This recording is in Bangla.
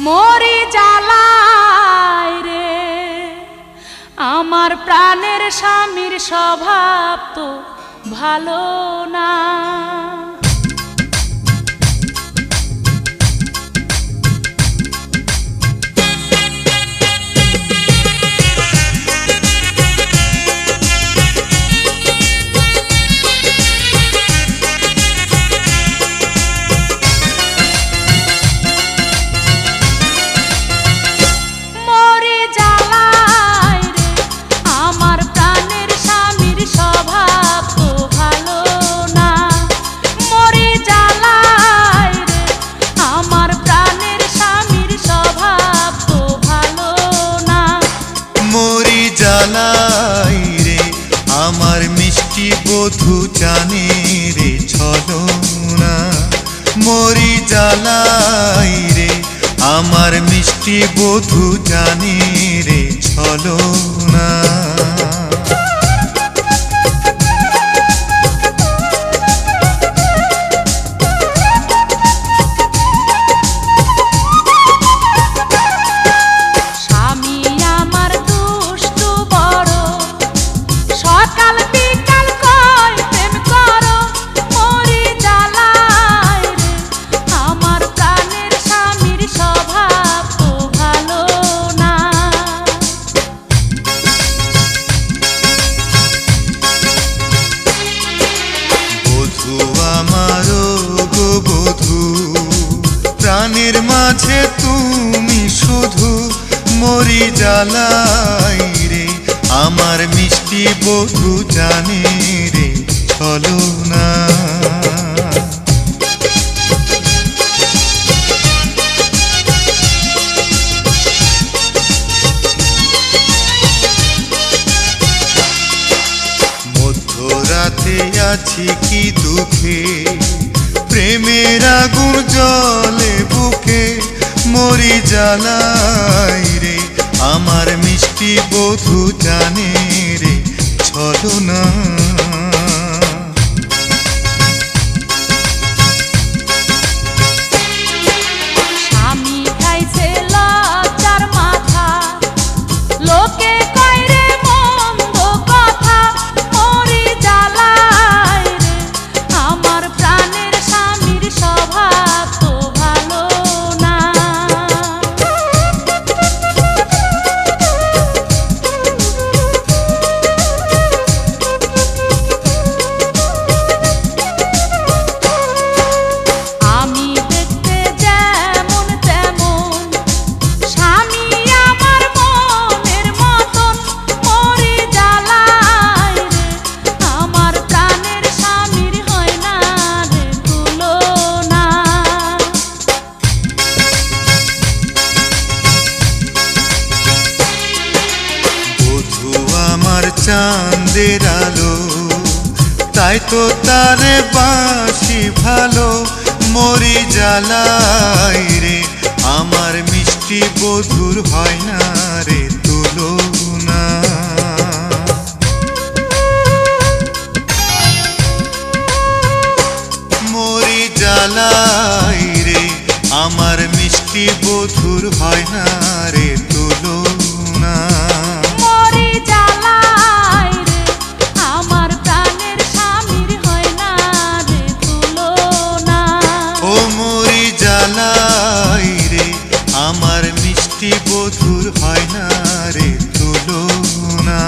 মরি জ্বালায় রে আমার প্রাণের স্বামীর স্বভাব তো ভালো না। জ্বালাই রে আমার মিষ্টি বধূ জানে রে ছলনা। মরি জ্বালাই রে আমার মিষ্টি বধূ জানে রে ছলনা। প্রাণের মাঝে তুমি শুধু মরি জ্বালাই রে আমার মিষ্টি বধূ জানে রে ছলনা। মধ্যরাতে আছি কি দুঃখে প্রেমের আগুন জলে বুকে মরি জ্বালাই রে আমার মিষ্টি বধূ জানে রে ছলনা। স্বামী খাইছে লজ্জার মাথা লোকে কয় রে মন্দ কথা মরি জ্বালাই রে আমার প্রাণের স্বামীর স্বভাব তো ভালো না। আমি দেখতে যেমন তেমন স্বামী আমার মনের মতন মরি জ্বালাই রে আমার প্রাণের স্বামীর হয় না রে তুলনা। বধূ আমার চাঁদের আলো তাই তো তারে বাসি ভালো মরি জ্বালাই রে আমার মিষ্টি বধূর হয় না রে তুলনা। মরি জ্বালাই রে আমার মিষ্টি বধূর হয় না রে তুলনা। মরি জ্বালাই রে আমার প্রাণের স্বামীর হয় না রে তুলনা। ও মরি জ্বালাই রে আমার মিষ্টি বধূর হয় না রে তুলনা।